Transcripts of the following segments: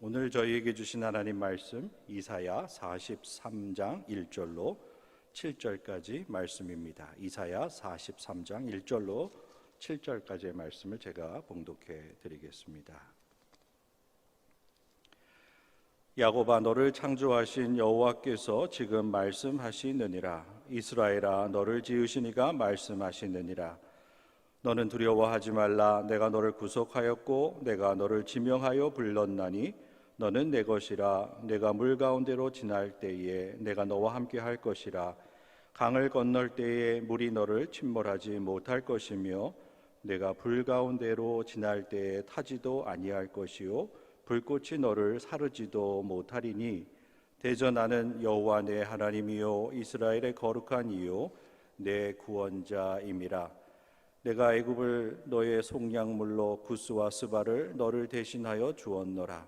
오늘 저희에게 주신 하나님 말씀 이사야 43장 1절로 7절까지 말씀입니다. 이사야 43장 1절로 7절까지의 말씀을 제가 봉독해 드리겠습니다. 야곱아, 너를 창조하신 여호와께서 지금 말씀하시느니라. 이스라엘아, 너를 지으신 이가 말씀하시느니라. 너는 두려워하지 말라. 내가 너를 구속하였고 내가 너를 지명하여 불렀나니 너는 내 것이라. 내가 물 가운데로 지날 때에 내가 너와 함께 할 것이라. 강을 건널 때에 물이 너를 침몰하지 못할 것이며 내가 불 가운데로 지날 때에 타지도 아니할 것이요 불꽃이 너를 사르지도 못하리니 대저 나는 여호와 내 하나님이요 이스라엘의 거룩한 이요 내 구원자임이라. 내가 애굽을 너의 속량물로 구스와 스바를 너를 대신하여 주었노라.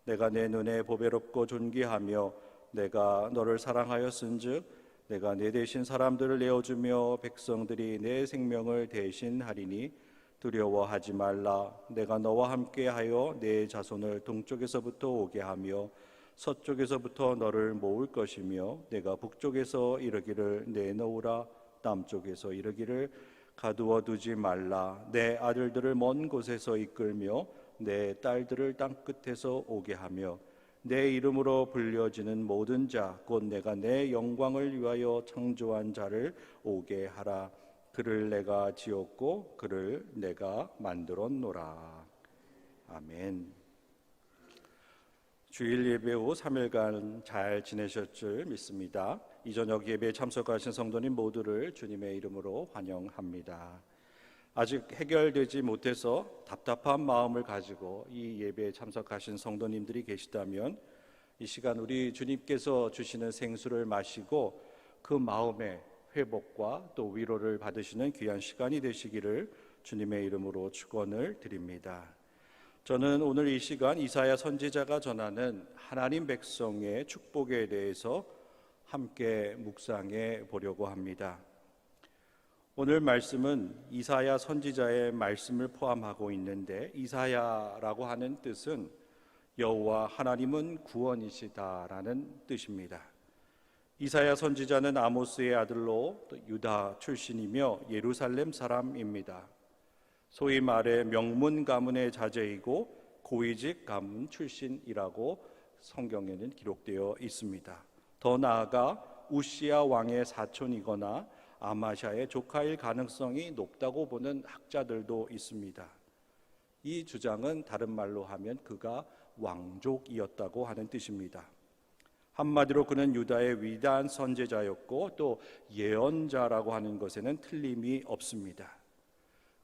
내가 내 눈에 보배롭고 존귀하며 내가 너를 사랑하였은즉 내가 내 대신 사람들을 내어주며 백성들이 내 생명을 대신하리니 두려워하지 말라. 내가 너와 함께하여 내 자손을 동쪽에서부터 오게 하며 서쪽에서부터 너를 모을 것이며 내가 북쪽에서 이르기를 내놓으라. 남쪽에서 이르기를 가두어 두지 말라. 내 아들들을 먼 곳에서 이끌며 내 딸들을 땅끝에서 오게 하며 내 이름으로 불려지는 모든 자 곧 내가 내 영광을 위하여 창조한 자를 오게 하라. 그를 내가 지었고 그를 내가 만들었노라. 아멘. 주일 예배 후 3일간 잘 지내셨 줄 믿습니다. 이 저녁 예배에 참석하신 성도님 모두를 주님의 이름으로 환영합니다. 아직 해결되지 못해서 답답한 마음을 가지고 이 예배에 참석하신 성도님들이 계시다면 이 시간 우리 주님께서 주시는 생수를 마시고 그 마음의 회복과 또 위로를 받으시는 귀한 시간이 되시기를 주님의 이름으로 축원을 드립니다. 저는 오늘 이 시간 이사야 선지자가 전하는 하나님 백성의 축복에 대해서 함께 묵상해 보려고 합니다. 오늘 말씀은 이사야 선지자의 말씀을 포함하고 있는데 이사야라고 하는 뜻은 여호와 하나님은 구원이시다라는 뜻입니다. 이사야 선지자는 아모스의 아들로 유다 출신이며 예루살렘 사람입니다. 소위 말해 명문 가문의 자제이고 고위직 가문 출신이라고 성경에는 기록되어 있습니다. 더 나아가 우시야 왕의 사촌이거나 아마샤의 조카일 가능성이 높다고 보는 학자들도 있습니다. 이 주장은 다른 말로 하면 그가 왕족이었다고 하는 뜻입니다. 한마디로 그는 유다의 위대한 선지자였고 또 예언자라고 하는 것에는 틀림이 없습니다.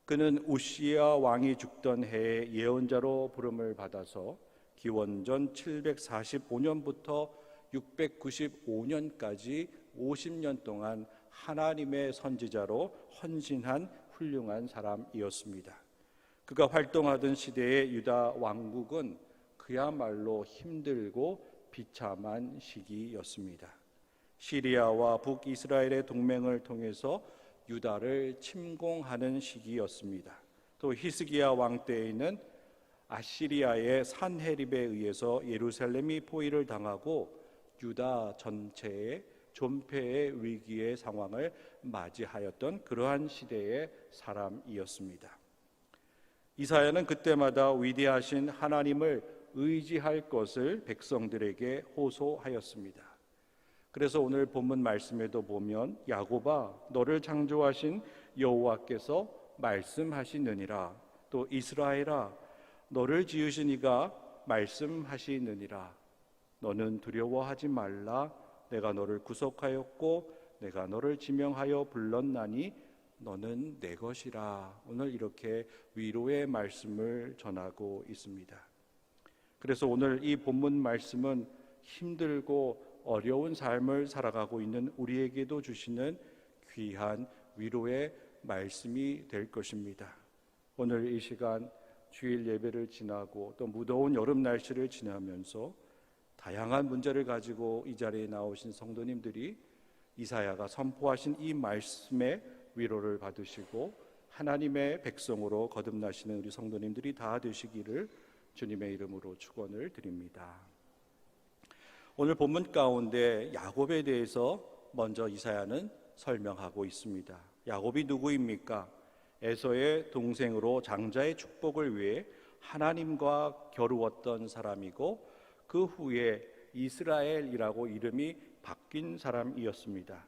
그는 우시야 왕이 죽던 해에 예언자로 부름을 받아서 기원전 745년부터 695년까지 50년 동안 하나님의 선지자로 헌신한 훌륭한 사람이었습니다. 그가 활동하던 시대의 유다 왕국은 그야말로 힘들고 비참한 시기였습니다. 시리아와 북이스라엘의 동맹을 통해서 유다를 침공하는 시기였습니다. 또 히스기야 왕 때에는 아시리아의 산헤립에 의해서 예루살렘이 포위를 당하고 유다 전체의 존폐의 위기의 상황을 맞이하였던 그러한 시대의 사람이었습니다. 이사야는 그때마다 위대하신 하나님을 의지할 것을 백성들에게 호소하였습니다. 그래서 오늘 본문 말씀에도 보면 야곱아, 너를 창조하신 여호와께서 말씀하시느니라. 또 이스라엘아, 너를 지으신 이가 말씀하시느니라. 너는 두려워하지 말라. 내가 너를 구속하였고 내가 너를 지명하여 불렀나니 너는 내 것이라. 오늘 이렇게 위로의 말씀을 전하고 있습니다. 그래서 오늘 이 본문 말씀은 힘들고 어려운 삶을 살아가고 있는 우리에게도 주시는 귀한 위로의 말씀이 될 것입니다. 오늘 이 시간 주일 예배를 지나고 또 무더운 여름 날씨를 지나면서 다양한 문제를 가지고 이 자리에 나오신 성도님들이 이사야가 선포하신 이 말씀의 위로를 받으시고 하나님의 백성으로 거듭나시는 우리 성도님들이 다 되시기를 주님의 이름으로 축원을 드립니다. 오늘 본문 가운데 야곱에 대해서 먼저 이사야는 설명하고 있습니다. 야곱이 누구입니까? 에서의 동생으로 장자의 축복을 위해 하나님과 겨루었던 사람이고 그 후에 이스라엘이라고 이름이 바뀐 사람이었습니다.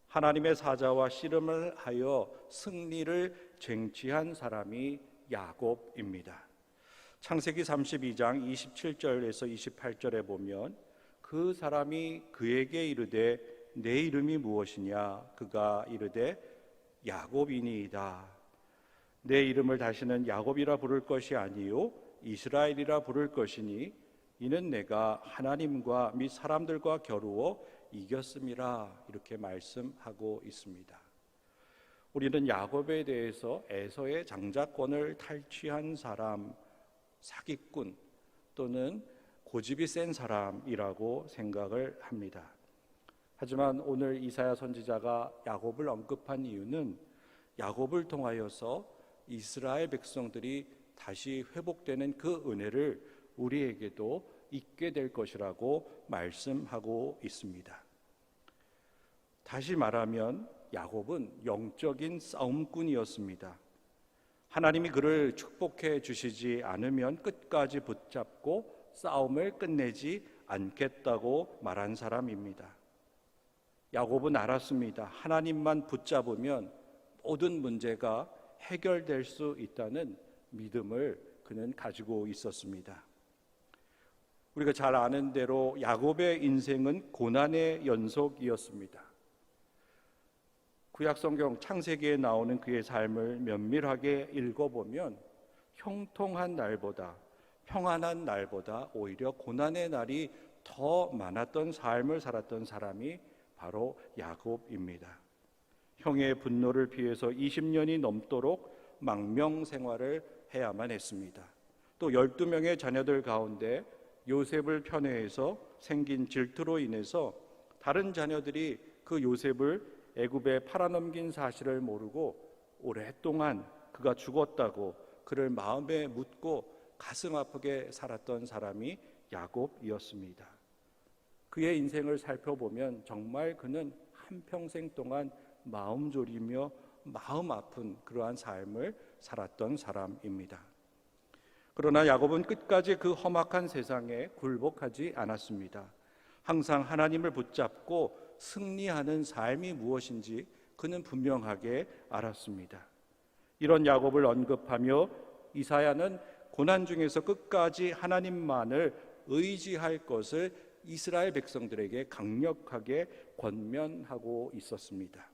하나님의 사자와 씨름을 하여 승리를 쟁취한 사람이 야곱입니다. 창세기 32장 27절에서 28절에 보면 그 사람이 그에게 이르되 내 이름이 무엇이냐? 그가 이르되 야곱이니이다. 내 이름을 다시는 야곱이라 부를 것이 아니요 이스라엘이라 부를 것이니 이는 내가 하나님과 및 사람들과 겨루어 이겼음이라. 이렇게 말씀하고 있습니다. 우리는 야곱에 대해서 에서의 장자권을 탈취한 사람, 사기꾼 또는 고집이 센 사람이라고 생각을 합니다. 하지만 오늘 이사야 선지자가 야곱을 언급한 이유는 야곱을 통하여서 이스라엘 백성들이 다시 회복되는 그 은혜를 우리에게도 있게 될 것이라고 말씀하고 있습니다. 다시 말하면 야곱은 영적인 싸움꾼이었습니다. 하나님이 그를 축복해 주시지 않으면 끝까지 붙잡고 싸움을 끝내지 않겠다고 말한 사람입니다. 야곱은 알았습니다. 하나님만 붙잡으면 모든 문제가 해결될 수 있다는 믿음을 그는 가지고 있었습니다. 우리가 잘 아는 대로 야곱의 인생은 고난의 연속이었습니다. 구약성경 창세기에 나오는 그의 삶을 면밀하게 읽어보면 형통한 날보다, 평안한 날보다 오히려 고난의 날이 더 많았던 삶을 살았던 사람이 바로 야곱입니다. 형의 분노를 피해서 20년이 넘도록 망명 생활을 해야만 했습니다. 또 12명의 자녀들 가운데 요셉을 편애해서 생긴 질투로 인해서 다른 자녀들이 그 요셉을 애굽에 팔아넘긴 사실을 모르고 오랫동안 그가 죽었다고 그를 마음에 묻고 가슴 아프게 살았던 사람이 야곱이었습니다. 그의 인생을 살펴보면 정말 그는 한평생 동안 마음 졸이며 마음 아픈 그러한 삶을 살았던 사람입니다. 그러나 야곱은 끝까지 그 험악한 세상에 굴복하지 않았습니다. 항상 하나님을 붙잡고 승리하는 삶이 무엇인지 그는 분명하게 알았습니다. 이런 야곱을 언급하며 이사야는 고난 중에서 끝까지 하나님만을 의지할 것을 이스라엘 백성들에게 강력하게 권면하고 있었습니다.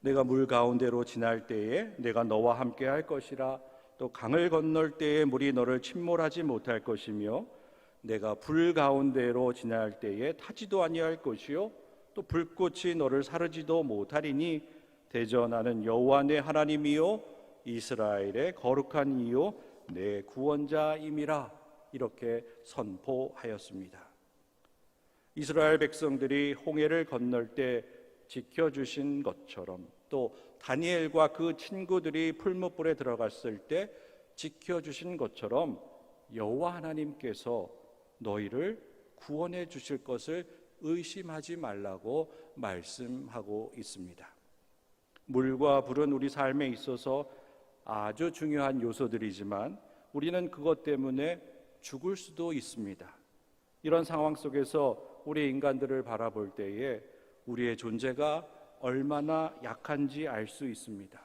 내가 물 가운데로 지날 때에 내가 너와 함께 할 것이라. 또 강을 건널 때에 물이 너를 침몰하지 못할 것이며 내가 불 가운데로 지날 때에 타지도 아니할 것이요 또 불꽃이 너를 사르지도 못하리니 대전하는 여호와 내 하나님이요 이스라엘의 거룩한 이요 내 구원자임이라. 이렇게 선포하였습니다. 이스라엘 백성들이 홍해를 건널 때 지켜주신 것처럼 또 다니엘과 그 친구들이 풀무불에 들어갔을 때 지켜주신 것처럼 여호와 하나님께서 너희를 구원해 주실 것을 의심하지 말라고 말씀하고 있습니다. 물과 불은 우리 삶에 있어서 아주 중요한 요소들이지만 우리는 그것 때문에 죽을 수도 있습니다. 이런 상황 속에서 우리 인간들을 바라볼 때에 우리의 존재가 얼마나 약한지 알 수 있습니다.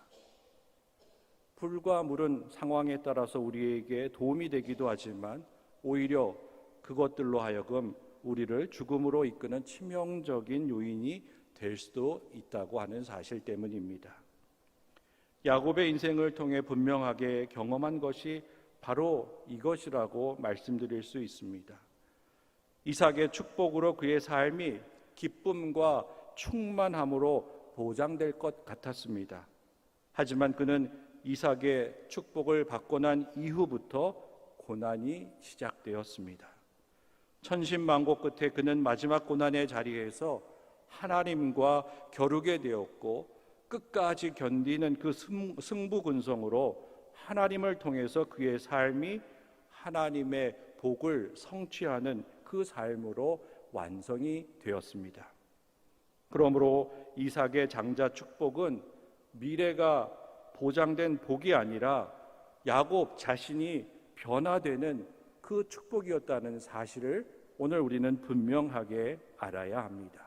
불과 물은 상황에 따라서 우리에게 도움이 되기도 하지만 오히려 그것들로 하여금 우리를 죽음으로 이끄는 치명적인 요인이 될 수도 있다고 하는 사실 때문입니다. 야곱의 인생을 통해 분명하게 경험한 것이 바로 이것이라고 말씀드릴 수 있습니다. 이삭의 축복으로 그의 삶이 기쁨과 충만함으로 보장될 것 같았습니다. 하지만 그는 이삭의 축복을 받고 난 이후부터 고난이 시작되었습니다. 천신만고 끝에 그는 마지막 고난의 자리에서 하나님과 겨루게 되었고 끝까지 견디는 그 승부근성으로 하나님을 통해서 그의 삶이 하나님의 복을 성취하는 그 삶으로 완성이 되었습니다. 그러므로 이삭의 장자 축복은 미래가 보장된 복이 아니라 야곱 자신이 변화되는 그 축복이었다는 사실을 오늘 우리는 분명하게 알아야 합니다.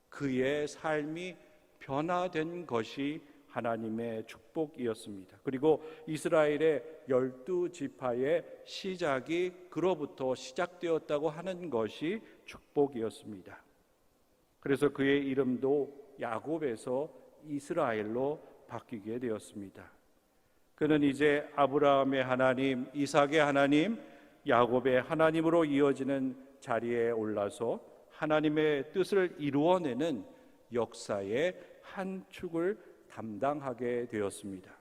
그의 삶이 변화된 것이 하나님의 축복이었습니다. 그리고 이스라엘의 12지파의 시작이 그로부터 시작되었다고 하는 것이 축복이었습니다. 그래서 그의 이름도 야곱에서 이스라엘로 바뀌게 되었습니다. 그는 이제 아브라함의 하나님, 이삭의 하나님, 야곱의 하나님으로 이어지는 자리에 올라서 하나님의 뜻을 이루어내는 역사의 한 축을 담당하게 되었습니다.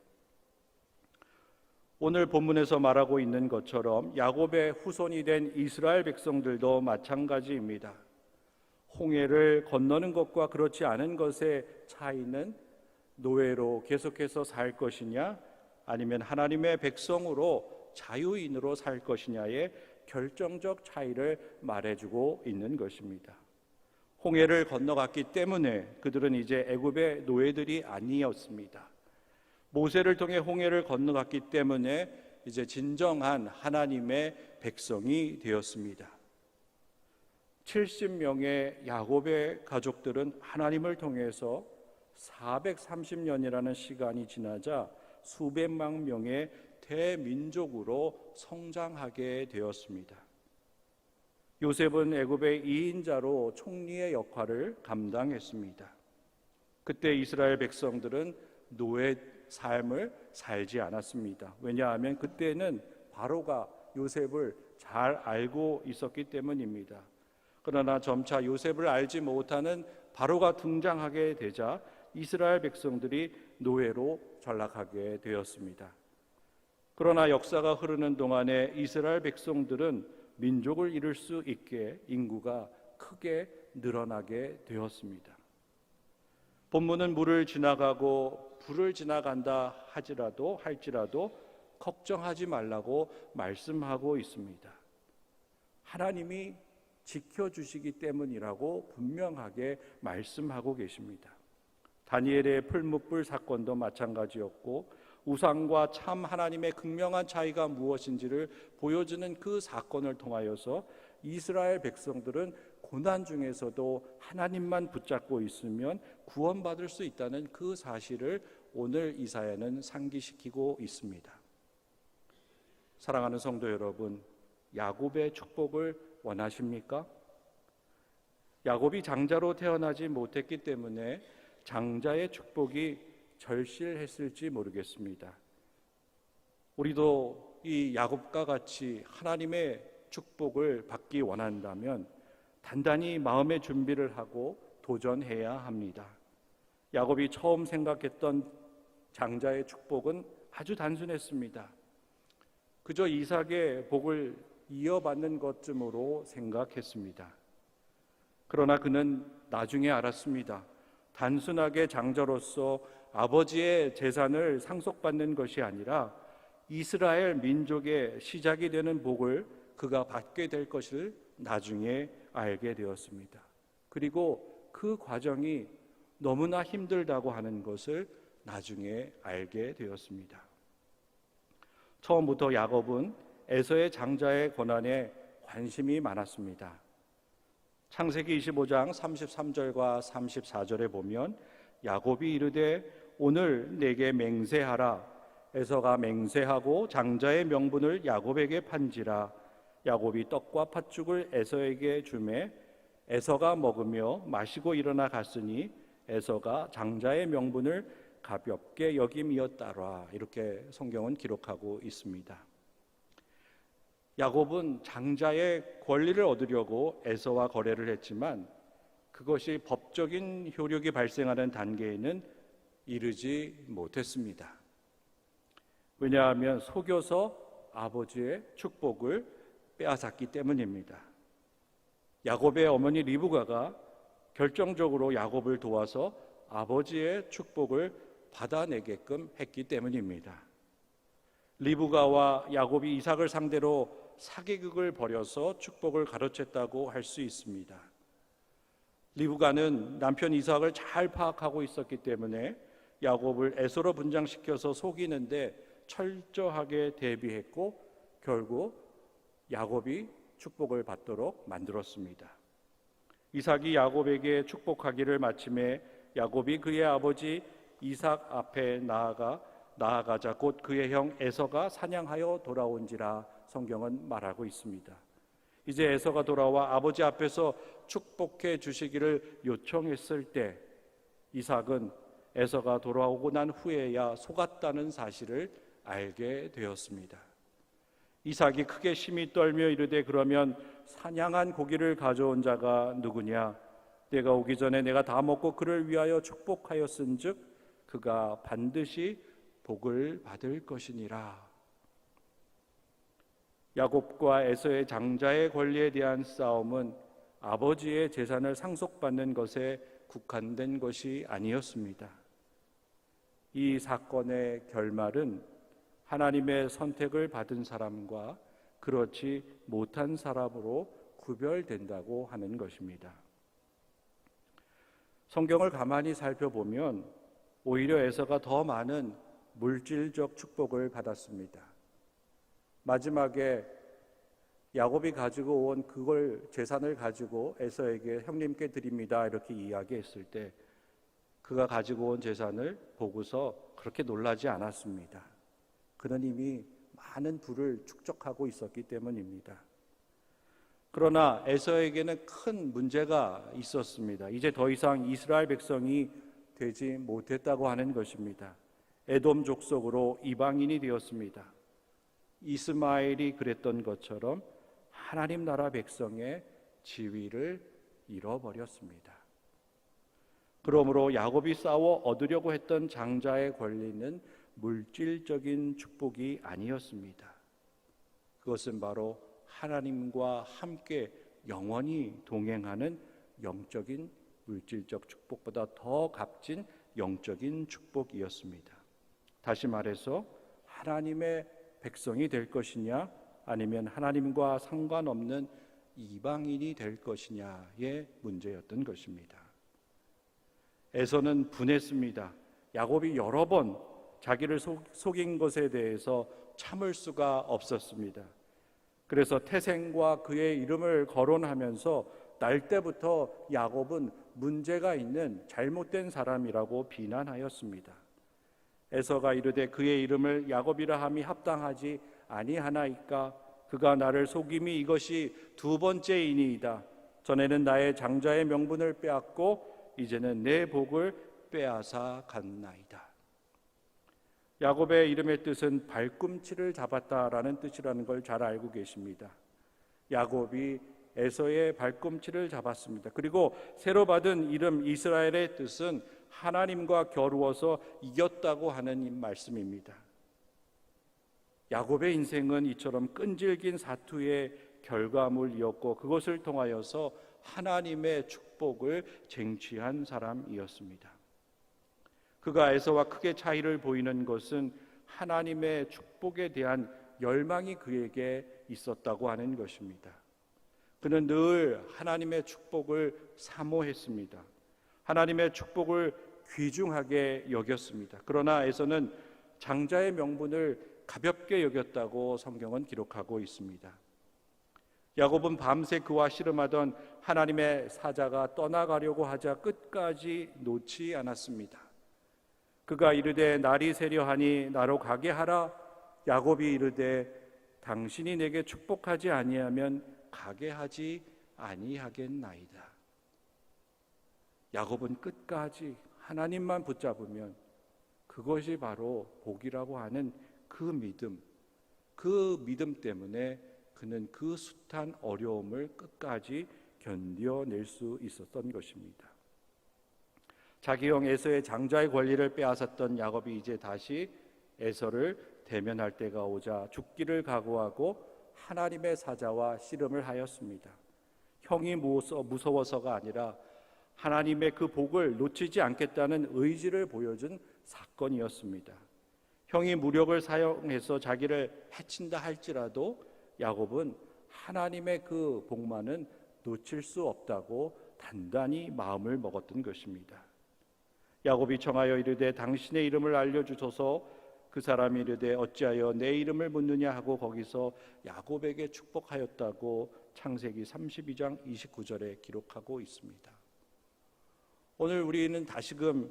오늘 본문에서 말하고 있는 것처럼 야곱의 후손이 된 이스라엘 백성들도 마찬가지입니다. 홍해를 건너는 것과 그렇지 않은 것의 차이는 노예로 계속해서 살 것이냐 아니면 하나님의 백성으로 자유인으로 살 것이냐의 결정적 차이를 말해주고 있는 것입니다. 홍해를 건너갔기 때문에 그들은 이제 애굽의 노예들이 아니었습니다. 모세를 통해 홍해를 건너갔기 때문에 이제 진정한 하나님의 백성이 되었습니다. 70명의 야곱의 가족들은 하나님을 통해서 430년이라는 시간이 지나자 수백만 명의 대민족으로 성장하게 되었습니다. 요셉은 애굽의 2인자로 총리의 역할을 감당했습니다. 그때 이스라엘 백성들은 노예 삶을 살지 않았습니다. 왜냐하면 그때는 바로가 요셉을 잘 알고 있었기 때문입니다. 그러나 점차 요셉을 알지 못하는 바로가 등장하게 되자 이스라엘 백성들이 노예로 전락하게 되었습니다. 그러나 역사가 흐르는 동안에 이스라엘 백성들은 민족을 이룰 수 있게 인구가 크게 늘어나게 되었습니다. 본문은 물을 지나가고 불을 지나간다 할지라도 걱정하지 말라고 말씀하고 있습니다. 하나님이 지켜주시기 때문이라고 분명하게 말씀하고 계십니다. 다니엘의 풀무불 사건도 마찬가지였고 우상과 참 하나님의 극명한 차이가 무엇인지를 보여주는 그 사건을 통하여서 이스라엘 백성들은 고난 중에서도 하나님만 붙잡고 있으면 구원받을 수 있다는 그 사실을 오늘 이사야는 상기시키고 있습니다. 사랑하는 성도 여러분, 야곱의 축복을 원하십니까? 야곱이 장자로 태어나지 못했기 때문에 장자의 축복이 절실했을지 모르겠습니다. 우리도 이 야곱과 같이 하나님의 축복을 받기 원한다면 단단히 마음의 준비를 하고 도전해야 합니다. 야곱이 처음 생각했던 장자의 축복은 아주 단순했습니다. 그저 이삭의 복을 이어받는 것쯤으로 생각했습니다. 그러나 그는 나중에 알았습니다. 단순하게 장자로서 아버지의 재산을 상속받는 것이 아니라 이스라엘 민족의 시작이 되는 복을 그가 받게 될 것을 나중에 알게 되었습니다. 그리고 그 과정이 너무나 힘들다고 하는 것을 나중에 알게 되었습니다. 처음부터 야곱은 에서의 장자의 고난에 관심이 많았습니다. 창세기 25장 33절과 34절에 보면 야곱이 이르되 오늘 내게 맹세하라. 에서가 맹세하고 장자의 명분을 야곱에게 판지라. 야곱이 떡과 팥죽을 에서에게 주매 에서가 먹으며 마시고 일어나 갔으니 에서가 장자의 명분을 가볍게 여김이었다라. 이렇게 성경은 기록하고 있습니다. 야곱은 장자의 권리를 얻으려고 에서와 거래를 했지만 그것이 법적인 효력이 발생하는 단계에는 이르지 못했습니다. 왜냐하면 속여서 아버지의 축복을 빼앗았기 때문입니다. 야곱의 어머니 리브가가 결정적으로 야곱을 도와서 아버지의 축복을 받아내게끔 했기 때문입니다. 리브가와 야곱이 이삭을 상대로 사기극을 벌여서 축복을 가로챘다고 할 수 있습니다. 리브가는 남편 이삭을 잘 파악하고 있었기 때문에 야곱을 에서로 분장시켜서 속이는데 철저하게 대비했고 결국 야곱이 축복을 받도록 만들었습니다. 이삭이 야곱에게 축복하기를 마침에 야곱이 그의 아버지 이삭 앞에 나아가자 곧 그의 형 에서가 사냥하여 돌아온지라 성경은 말하고 있습니다. 이제 에서가 돌아와 아버지 앞에서 축복해 주시기를 요청했을 때 이삭은 에서가 돌아오고 난 후에야 속았다는 사실을 알게 되었습니다. 이삭이 크게 심히 떨며 이르되 그러면 사냥한 고기를 가져온 자가 누구냐? 내가 오기 전에 내가 다 먹고 그를 위하여 축복하였은즉 그가 반드시 복을 받을 것이니라. 야곱과 에서의 장자의 권리에 대한 싸움은 아버지의 재산을 상속받는 것에 국한된 것이 아니었습니다. 이 사건의 결말은 하나님의 선택을 받은 사람과 그렇지 못한 사람으로 구별된다고 하는 것입니다. 성경을 가만히 살펴보면 오히려 에서가 더 많은 물질적 축복을 받았습니다. 마지막에 야곱이 가지고 온 그걸 재산을 가지고 에서에게 형님께 드립니다 이렇게 이야기했을 때 그가 가지고 온 재산을 보고서 그렇게 놀라지 않았습니다. 그는 이미 많은 부를 축적하고 있었기 때문입니다. 그러나 에서에게는 큰 문제가 있었습니다. 이제 더 이상 이스라엘 백성이 되지 못했다고 하는 것입니다. 에돔 족속으로 이방인이 되었습니다. 이스마엘이 그랬던 것처럼 하나님 나라 백성의 지위를 잃어버렸습니다. 그러므로 야곱이 싸워 얻으려고 했던 장자의 권리는 물질적인 축복이 아니었습니다. 그것은 바로 하나님과 함께 영원히 동행하는 영적인 물질적 축복보다 더 값진 영적인 축복이었습니다. 다시 말해서 하나님의 백성이 될 것이냐 아니면 하나님과 상관없는 이방인이 될 것이냐의 문제였던 것입니다. 에서는 분했습니다. 야곱이 여러 번 자기를 속인 것에 대해서 참을 수가 없었습니다. 그래서 태생과 그의 이름을 거론하면서 날 때부터 야곱은 문제가 있는 잘못된 사람이라고 비난하였습니다. 에서가 이르되 그의 이름을 야곱이라 함이 합당하지 아니하나이까? 그가 나를 속임이 이것이 두 번째이니이다. 전에는 나의 장자의 명분을 빼앗고 이제는 내 복을 빼앗아 갔나이다. 야곱의 이름의 뜻은 발꿈치를 잡았다라는 뜻이라는 걸 잘 알고 계십니다. 야곱이 에서의 발꿈치를 잡았습니다. 그리고 새로 받은 이름 이스라엘의 뜻은 하나님과 겨루어서 이겼다고 하는 말씀입니다. 야곱의 인생은 이처럼 끈질긴 사투의 결과물이었고 그것을 통하여서 하나님의 축복을 쟁취한 사람이었습니다. 그가 에서와 크게 차이를 보이는 것은 하나님의 축복에 대한 열망이 그에게 있었다고 하는 것입니다. 그는 늘 하나님의 축복을 사모했습니다. 하나님의 축복을 귀중하게 여겼습니다. 그러나 에서는 장자의 명분을 가볍게 여겼다고 성경은 기록하고 있습니다. 야곱은 밤새 그와 씨름하던 하나님의 사자가 떠나가려고 하자 끝까지 놓지 않았습니다. 그가 이르되 날이 새려하니 나로 가게 하라. 야곱이 이르되 당신이 내게 축복하지 아니하면 가게 하지 아니하겠나이다. 야곱은 끝까지 하나님만 붙잡으면 그것이 바로 복이라고 하는 그 믿음 때문에 그는 그 숱한 어려움을 끝까지 견뎌낼 수 있었던 것입니다. 자기 형 에서의 장자의 권리를 빼앗았던 야곱이 이제 다시 에서를 대면할 때가 오자 죽기를 각오하고 하나님의 사자와 씨름을 하였습니다. 형이 무서워서가 아니라 하나님의 그 복을 놓치지 않겠다는 의지를 보여준 사건이었습니다. 형이 무력을 사용해서 자기를 해친다 할지라도 야곱은 하나님의 그 복만은 놓칠 수 없다고 단단히 마음을 먹었던 것입니다. 야곱이 청하여 이르되 당신의 이름을 알려주소서. 그 사람이 이르되 어찌하여 내 이름을 묻느냐 하고 거기서 야곱에게 축복하였다고 창세기 32장 29절에 기록하고 있습니다. 오늘 우리는 다시금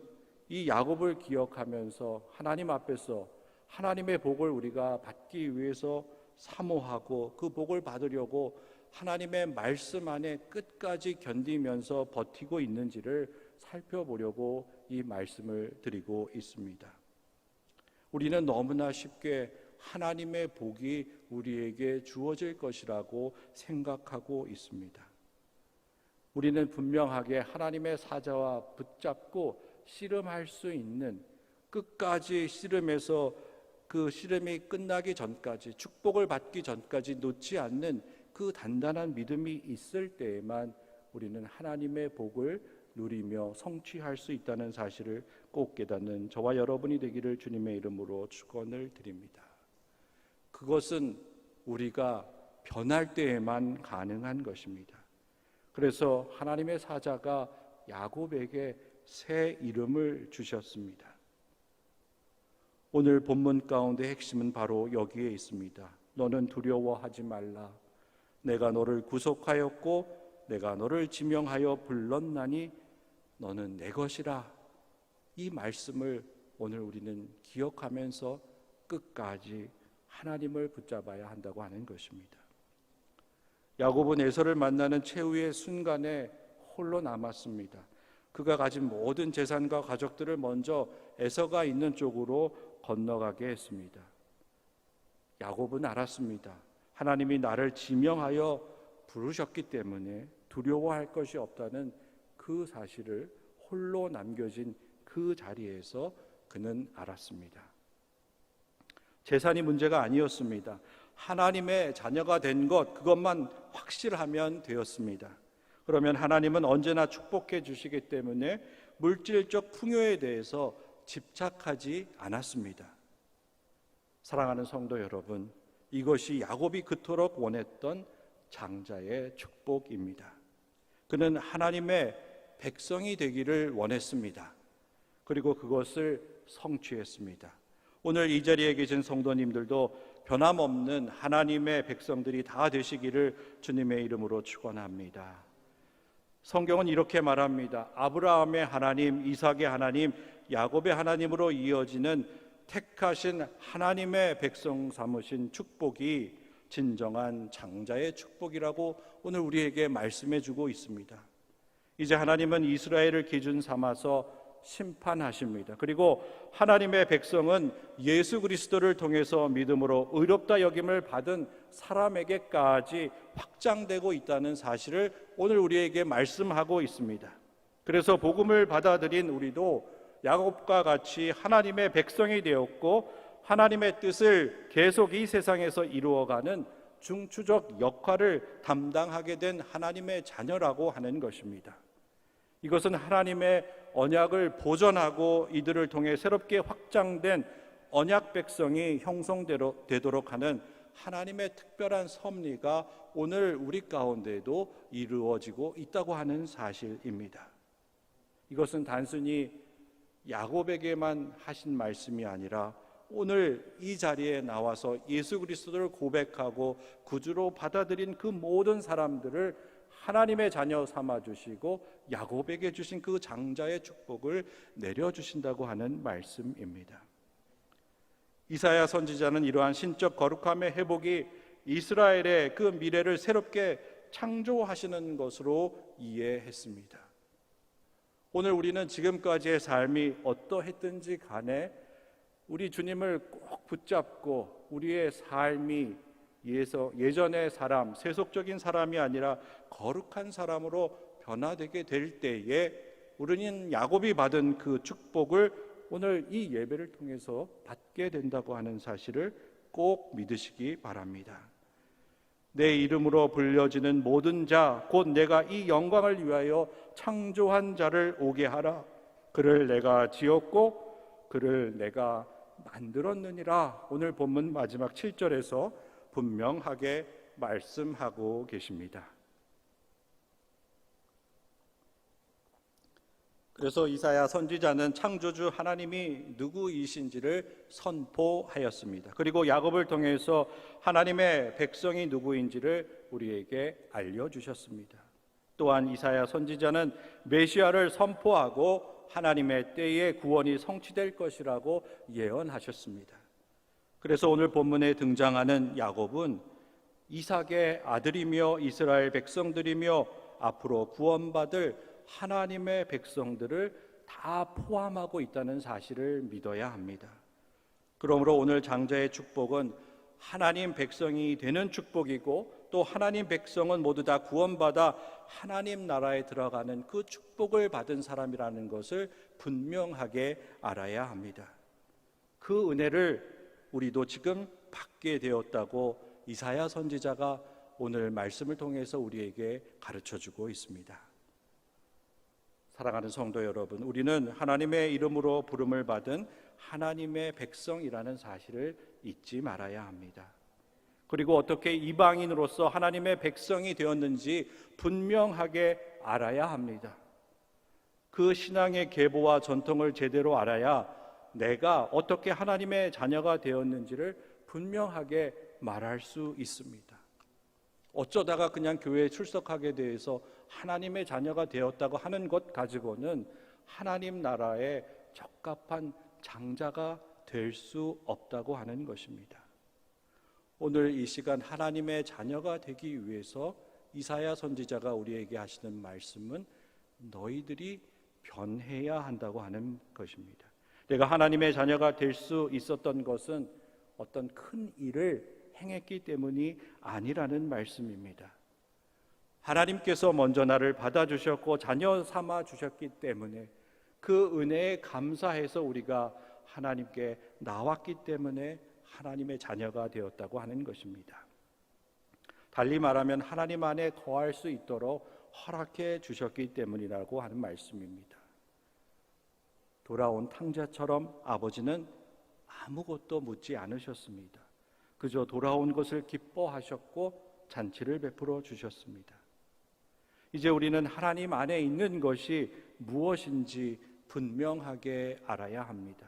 이 야곱을 기억하면서 하나님 앞에서 하나님의 복을 우리가 받기 위해서 사모하고 그 복을 받으려고 하나님의 말씀 안에 끝까지 견디면서 버티고 있는지를 살펴보려고 이 말씀을 드리고 있습니다. 우리는 너무나 쉽게 하나님의 복이 우리에게 주어질 것이라고 생각하고 있습니다. 우리는 분명하게 하나님의 사자와 붙잡고 씨름할 수 있는, 끝까지 씨름해서 그 씨름이 끝나기 전까지, 축복을 받기 전까지 놓지 않는 그 단단한 믿음이 있을 때에만 우리는 하나님의 복을 누리며 성취할 수 있다는 사실을 꼭 깨닫는 저와 여러분이 되기를 주님의 이름으로 축원을 드립니다. 그것은 우리가 변할 때에만 가능한 것입니다. 그래서 하나님의 사자가 야곱에게 새 이름을 주셨습니다. 오늘 본문 가운데 핵심은 바로 여기에 있습니다. 너는 두려워하지 말라. 내가 너를 구속하였고 내가 너를 지명하여 불렀나니 너는 내 것이라. 이 말씀을 오늘 우리는 기억하면서 끝까지 하나님을 붙잡아야 한다고 하는 것입니다. 야곱은 에서를 만나는 최후의 순간에 홀로 남았습니다. 그가 가진 모든 재산과 가족들을 먼저 에서가 있는 쪽으로 건너가게 했습니다. 야곱은 알았습니다. 하나님이 나를 지명하여 부르셨기 때문에 두려워할 것이 없다는 그 사실을 홀로 남겨진 그 자리에서 그는 알았습니다. 재산이 문제가 아니었습니다. 하나님의 자녀가 된 것, 그것만 확실하면 되었습니다. 그러면 하나님은 언제나 축복해 주시기 때문에 물질적 풍요에 대해서 집착하지 않았습니다. 사랑하는 성도 여러분, 이것이 야곱이 그토록 원했던 장자의 축복입니다. 그는 하나님의 백성이 되기를 원했습니다. 그리고 그것을 성취했습니다. 오늘 이 자리에 계신 성도님들도 변함없는 하나님의 백성들이 다 되시기를 주님의 이름으로 축원합니다. 성경은 이렇게 말합니다. 아브라함의 하나님, 이삭의 하나님, 야곱의 하나님으로 이어지는 택하신 하나님의 백성 삼으신 축복이 진정한 장자의 축복이라고 오늘 우리에게 말씀해 주고 있습니다. 이제 하나님은 이스라엘을 기준 삼아서 심판하십니다. 그리고 하나님의 백성은 예수 그리스도를 통해서 믿음으로 의롭다 여김을 받은 사람에게까지 확장되고 있다는 사실을 오늘 우리에게 말씀하고 있습니다. 그래서 복음을 받아들인 우리도 야곱과 같이 하나님의 백성이 되었고 하나님의 뜻을 계속 이 세상에서 이루어가는 중추적 역할을 담당하게 된 하나님의 자녀라고 하는 것입니다. 이것은 하나님의 언약을 보존하고 이들을 통해 새롭게 확장된 언약 백성이 형성되도록 하는 하나님의 특별한 섭리가 오늘 우리 가운데도 이루어지고 있다고 하는 사실입니다. 이것은 단순히 야곱에게만 하신 말씀이 아니라 오늘 이 자리에 나와서 예수 그리스도를 고백하고 구주로 받아들인 그 모든 사람들을 하나님의 자녀 삼아주시고 야곱에게 주신 그 장자의 축복을 내려주신다고 하는 말씀입니다. 이사야 선지자는 이러한 신적 거룩함의 회복이 이스라엘의 그 미래를 새롭게 창조하시는 것으로 이해했습니다. 오늘 우리는 지금까지의 삶이 어떠했든지 간에 우리 주님을 꼭 붙잡고 우리의 삶이 예전의 사람, 세속적인 사람이 아니라 거룩한 사람으로 변화되게 될 때에 우리는 야곱이 받은 그 축복을 오늘 이 예배를 통해서 받게 된다고 하는 사실을 꼭 믿으시기 바랍니다. 내 이름으로 불려지는 모든 자, 곧 내가 이 영광을 위하여 창조한 자를 오게 하라. 그를 내가 지었고 그를 내가 만들었느니라 오늘 본문 마지막 7절에서 분명하게 말씀하고 계십니다. 그래서 이사야 선지자는 창조주 하나님이 누구이신지를 선포하였습니다. 그리고 야곱을 통해서 하나님의 백성이 누구인지를 우리에게 알려주셨습니다. 또한 이사야 선지자는 메시아를 선포하고 하나님의 때에 구원이 성취될 것이라고 예언하셨습니다. 그래서 오늘 본문에 등장하는 야곱은 이삭의 아들이며 이스라엘 백성들이며 앞으로 구원받을 하나님의 백성들을 다 포함하고 있다는 사실을 믿어야 합니다. 그러므로 오늘 장자의 축복은 하나님 백성이 되는 축복이고 또 하나님 백성은 모두 다 구원받아 하나님 나라에 들어가는 그 축복을 받은 사람이라는 것을 분명하게 알아야 합니다. 그 은혜를 우리도 지금 받게 되었다고 이사야 선지자가 오늘 말씀을 통해서 우리에게 가르쳐주고 있습니다. 사랑하는 성도 여러분, 우리는 하나님의 이름으로 부름을 받은 하나님의 백성이라는 사실을 잊지 말아야 합니다. 그리고 어떻게 이방인으로서 하나님의 백성이 되었는지 분명하게 알아야 합니다. 그 신앙의 계보와 전통을 제대로 알아야 내가 어떻게 하나님의 자녀가 되었는지를 분명하게 말할 수 있습니다. 어쩌다가 그냥 교회에 출석하게 돼서 하나님의 자녀가 되었다고 하는 것 가지고는 하나님 나라에 적합한 장자가 될 수 없다고 하는 것입니다. 오늘 이 시간 하나님의 자녀가 되기 위해서 이사야 선지자가 우리에게 하시는 말씀은 너희들이 변해야 한다고 하는 것입니다. 내가 하나님의 자녀가 될 수 있었던 것은 어떤 큰 일을 행했기 때문이 아니라는 말씀입니다. 하나님께서 먼저 나를 받아주셨고 자녀 삼아 주셨기 때문에 그 은혜에 감사해서 우리가 하나님께 나왔기 때문에 하나님의 자녀가 되었다고 하는 것입니다. 달리 말하면 하나님 안에 거할 수 있도록 허락해 주셨기 때문이라고 하는 말씀입니다. 돌아온 탕자처럼 아버지는 아무것도 묻지 않으셨습니다. 그저 돌아온 것을 기뻐하셨고 잔치를 베풀어 주셨습니다. 이제 우리는 하나님 안에 있는 것이 무엇인지 분명하게 알아야 합니다.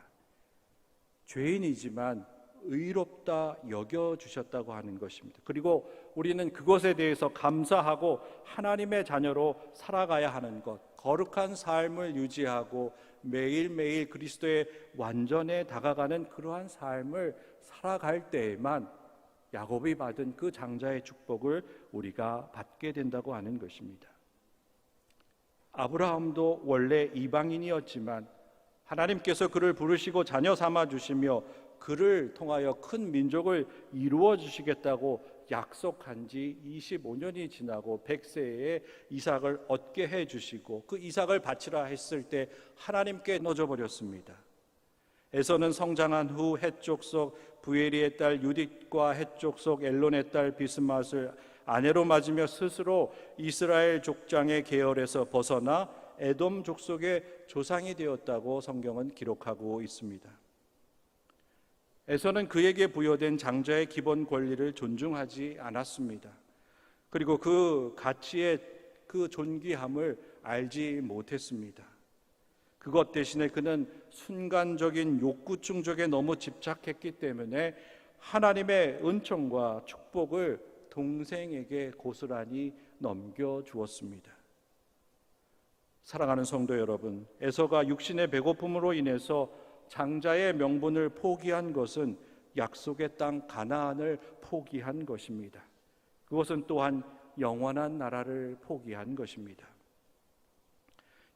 죄인이지만 의롭다 여겨주셨다고 하는 것입니다. 그리고 우리는 그것에 대해서 감사하고 하나님의 자녀로 살아가야 하는 것, 거룩한 삶을 유지하고 매일매일 그리스도의 완전에 다가가는 그러한 삶을 살아갈 때에만 야곱이 받은 그 장자의 축복을 우리가 받게 된다고 하는 것입니다. 아브라함도 원래 이방인이었지만 하나님께서 그를 부르시고 자녀 삼아 주시며 그를 통하여 큰 민족을 이루어 주시겠다고 약속한 지 25년이 지나고 100세에 이삭을 얻게 해 주시고 그 이삭을 바치라 했을 때 하나님께 넣어버렸습니다. 에서는 성장한 후 헷족속 부에리의 딸 유딧과 헷족속 엘론의 딸 비스맛을 아내로 맞으며 스스로 이스라엘 족장의 계열에서 벗어나 에돔 족속의 조상이 되었다고 성경은 기록하고 있습니다. 에서는 그에게 부여된 장자의 기본 권리를 존중하지 않았습니다. 그리고 그 가치의 그 존귀함을 알지 못했습니다. 그것 대신에 그는 순간적인 욕구 충족에 너무 집착했기 때문에 하나님의 은총과 축복을 동생에게 고스란히 넘겨주었습니다. 사랑하는 성도 여러분, 에서가 육신의 배고픔으로 인해서 장자의 명분을 포기한 것은 약속의 땅 가나안을 포기한 것입니다. 그것은 또한 영원한 나라를 포기한 것입니다.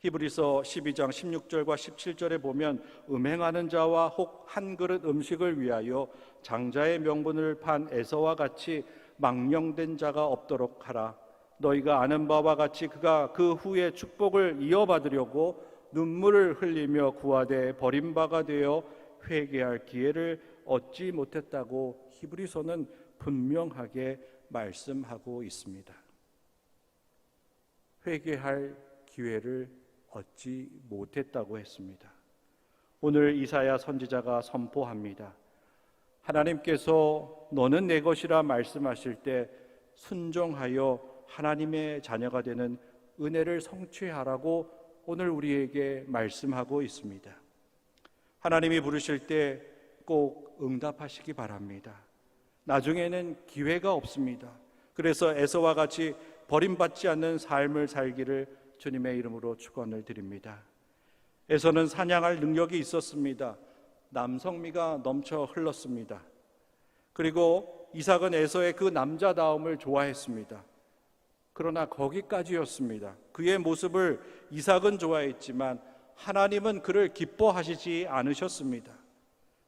히브리서 12장 16절과 17절에 보면 음행하는 자와 혹 한 그릇 음식을 위하여 장자의 명분을 판 에서와 같이 망령된 자가 없도록 하라. 너희가 아는 바와 같이 그가 그 후에 축복을 이어받으려고 눈물을 흘리며 구하되 버림바가 되어 회개할 기회를 얻지 못했다고 히브리서는 분명하게 말씀하고 있습니다. 회개할 기회를 얻지 못했다고 했습니다. 오늘 이사야 선지자가 선포합니다. 하나님께서 너는 내 것이라 말씀하실 때 순종하여 하나님의 자녀가 되는 은혜를 성취하라고 오늘 우리에게 말씀하고 있습니다. 하나님이 부르실 때 꼭 응답하시기 바랍니다. 나중에는 기회가 없습니다. 그래서 에서와 같이 버림받지 않는 삶을 살기를 주님의 이름으로 축원을 드립니다. 에서는 사냥할 능력이 있었습니다. 남성미가 넘쳐 흘렀습니다. 그리고 이삭은 에서의 그 남자다움을 좋아했습니다. 그러나 거기까지였습니다. 그의 모습을 이삭은 좋아했지만 하나님은 그를 기뻐하시지 않으셨습니다.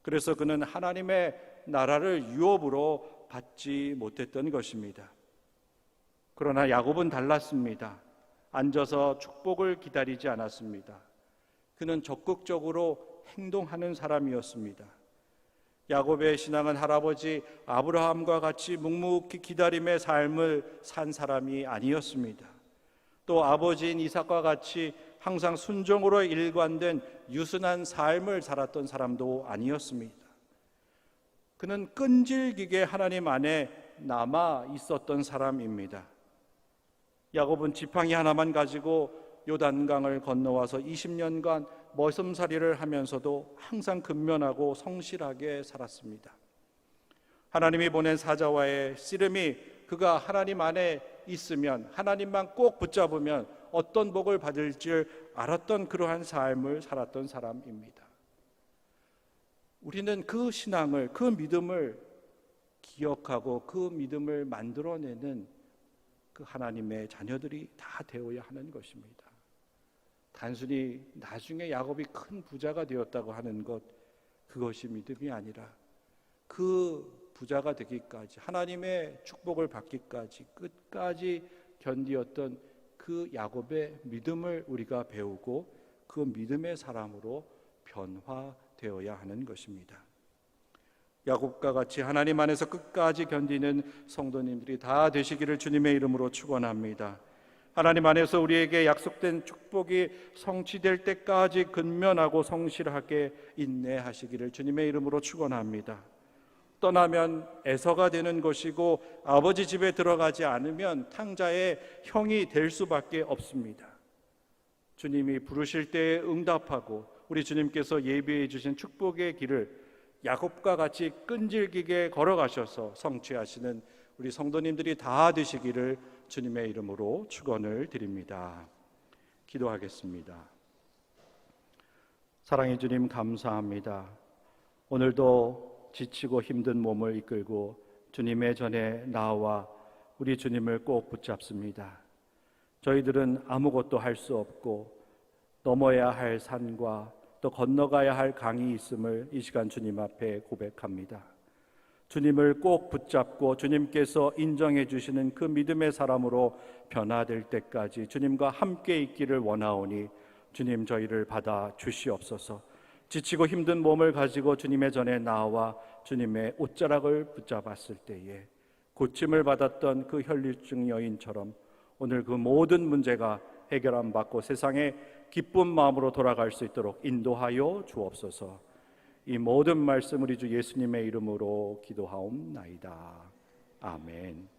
그래서 그는 하나님의 나라를 유업으로 받지 못했던 것입니다. 그러나 야곱은 달랐습니다. 앉아서 축복을 기다리지 않았습니다. 그는 적극적으로 행동하는 사람이었습니다. 야곱의 신앙은 할아버지 아브라함과 같이 묵묵히 기다림의 삶을 산 사람이 아니었습니다. 또 아버지인 이삭과 같이 항상 순종으로 일관된 유순한 삶을 살았던 사람도 아니었습니다. 그는 끈질기게 하나님 안에 남아 있었던 사람입니다. 야곱은 지팡이 하나만 가지고 요단강을 건너와서 20년간 머슴살이를 하면서도 항상 근면하고 성실하게 살았습니다. 하나님이 보낸 사자와의 씨름이 그가 하나님 안에 있으면, 하나님만 꼭 붙잡으면 어떤 복을 받을 줄 알았던 그러한 삶을 살았던 사람입니다. 우리는 그 신앙을, 그 믿음을 기억하고 그 믿음을 만들어내는 그 하나님의 자녀들이 다 되어야 하는 것입니다. 단순히 나중에 야곱이 큰 부자가 되었다고 하는 것, 그것이 믿음이 아니라 그 부자가 되기까지, 하나님의 축복을 받기까지 끝까지 견디었던 그 야곱의 믿음을 우리가 배우고 그 믿음의 사람으로 변화되어야 하는 것입니다. 야곱과 같이 하나님 안에서 끝까지 견디는 성도님들이 다 되시기를 주님의 이름으로 축원합니다. 하나님 안에서 우리에게 약속된 축복이 성취될 때까지 근면하고 성실하게 인내하시기를 주님의 이름으로 축원합니다. 떠나면 에서가 되는 것이고 아버지 집에 들어가지 않으면 탕자의 형이 될 수밖에 없습니다. 주님이 부르실 때에 응답하고 우리 주님께서 예비해 주신 축복의 길을 야곱과 같이 끈질기게 걸어가셔서 성취하시는 우리 성도님들이 다 되시기를 주님의 이름으로 축원을 드립니다. 기도하겠습니다. 사랑의 주님, 감사합니다. 오늘도 지치고 힘든 몸을 이끌고 주님의 전에 나와 우리 주님을 꼭 붙잡습니다. 저희들은 아무것도 할 수 없고 넘어야 할 산과 또 건너가야 할 강이 있음을 이 시간 주님 앞에 고백합니다. 주님을 꼭 붙잡고 주님께서 인정해 주시는 그 믿음의 사람으로 변화될 때까지 주님과 함께 있기를 원하오니 주님, 저희를 받아 주시옵소서. 지치고 힘든 몸을 가지고 주님의 전에 나와 주님의 옷자락을 붙잡았을 때에 고침을 받았던 그 혈류증 여인처럼 오늘 그 모든 문제가 해결함 받고 세상에 기쁜 마음으로 돌아갈 수 있도록 인도하여 주옵소서. 이 모든 말씀 우리 주 예수님의 이름으로 기도하옵나이다. 아멘.